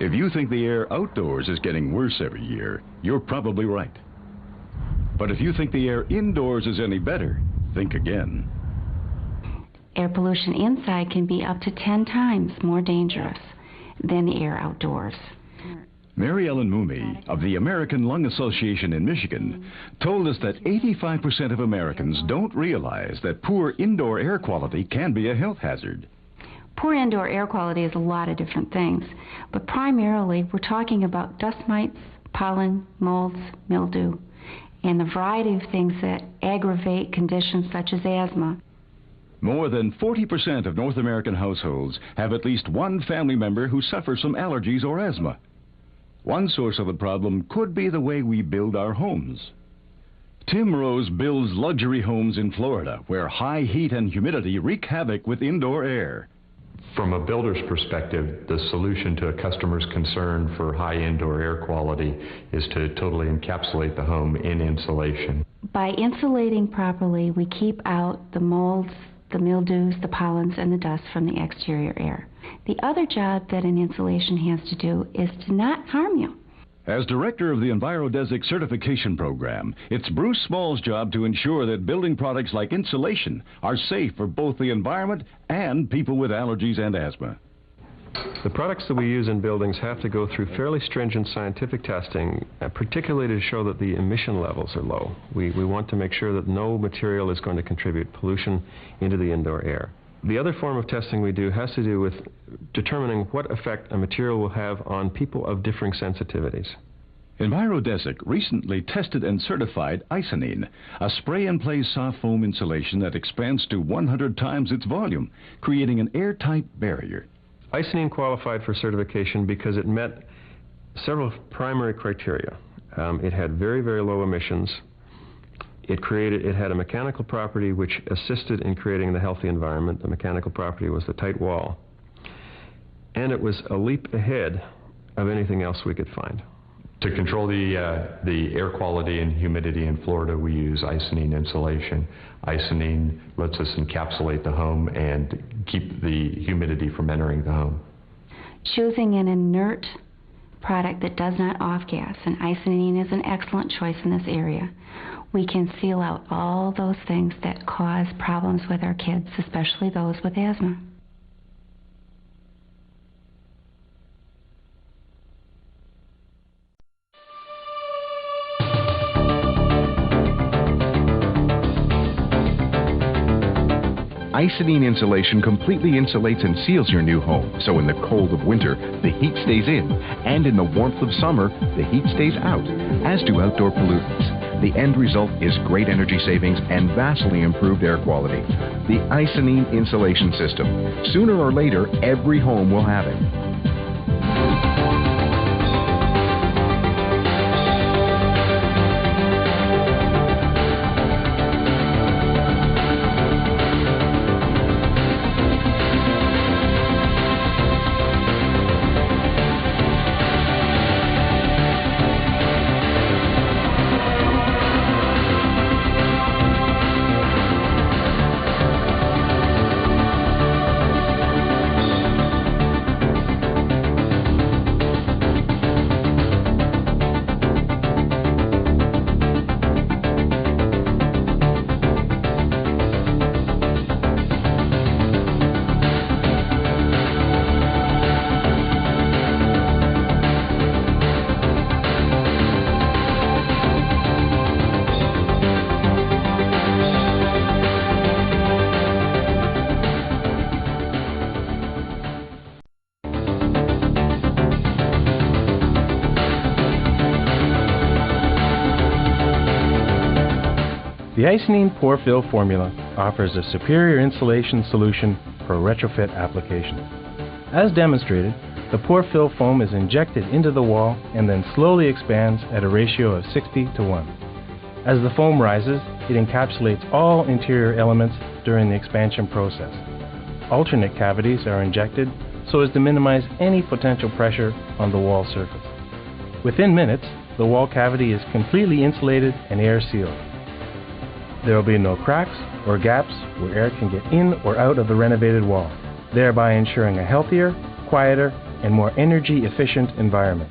If you think the air outdoors is getting worse every year, you're probably right. But if you think the air indoors is any better, think again. Air pollution inside can be up to 10 times more dangerous than the air outdoors. Mary Ellen Mooney of the American Lung Association in Michigan told us that 85% of Americans don't realize that poor indoor air quality can be a health hazard. Poor indoor air quality is a lot of different things, but primarily we're talking about dust mites, pollen, molds, mildew, and the variety of things that aggravate conditions such as asthma. More than 40% of North American households have at least one family member who suffers from allergies or asthma. One source of the problem could be the way we build our homes. Tim Rose builds luxury homes in Florida, where high heat and humidity wreak havoc with indoor air. From a builder's perspective, the solution to a customer's concern for high indoor air quality is to totally encapsulate the home in insulation. By insulating properly, we keep out the molds, the mildews, the pollens, and the dust from the exterior air. The other job that an insulation has to do is to not harm you. As director of the EnviroDesic certification program, it's Bruce Small's job to ensure that building products like insulation are safe for both the environment and people with allergies and asthma. The products that we use in buildings have to go through fairly stringent scientific testing, particularly to show that the emission levels are low. We want to make sure that no material is going to contribute pollution into the indoor air. The other form of testing we do has to do with determining what effect a material will have on people of differing sensitivities. EnviroDesic recently tested and certified Icynene, a spray-and-play soft foam insulation that expands to 100 times its volume, creating an airtight barrier. Icynene qualified for certification because it met several primary criteria. It had very, very low emissions. It had a mechanical property which assisted in creating the healthy environment. The mechanical property was the tight wall. And it was a leap ahead of anything else we could find. To control the air quality and humidity in Florida, we use Icynene insulation. Icynene lets us encapsulate the home and keep the humidity from entering the home. Choosing an inert product that does not off-gas, and Icynene is an excellent choice in this area. We can seal out all those things that cause problems with our kids, especially those with asthma. Icynene insulation completely insulates and seals your new home, so in the cold of winter, the heat stays in, and in the warmth of summer, the heat stays out, as do outdoor pollutants. The end result is great energy savings and vastly improved air quality. The Icynene insulation system. Sooner or later, every home will have it. The Icynene Pore Fill formula offers a superior insulation solution for retrofit applications. As demonstrated, the pore fill foam is injected into the wall and then slowly expands at a ratio of 60:1. As the foam rises, it encapsulates all interior elements during the expansion process. Alternate cavities are injected so as to minimize any potential pressure on the wall surface. Within minutes, the wall cavity is completely insulated and air sealed. There will be no cracks or gaps where air can get in or out of the renovated wall, thereby ensuring a healthier, quieter, and more energy efficient environment.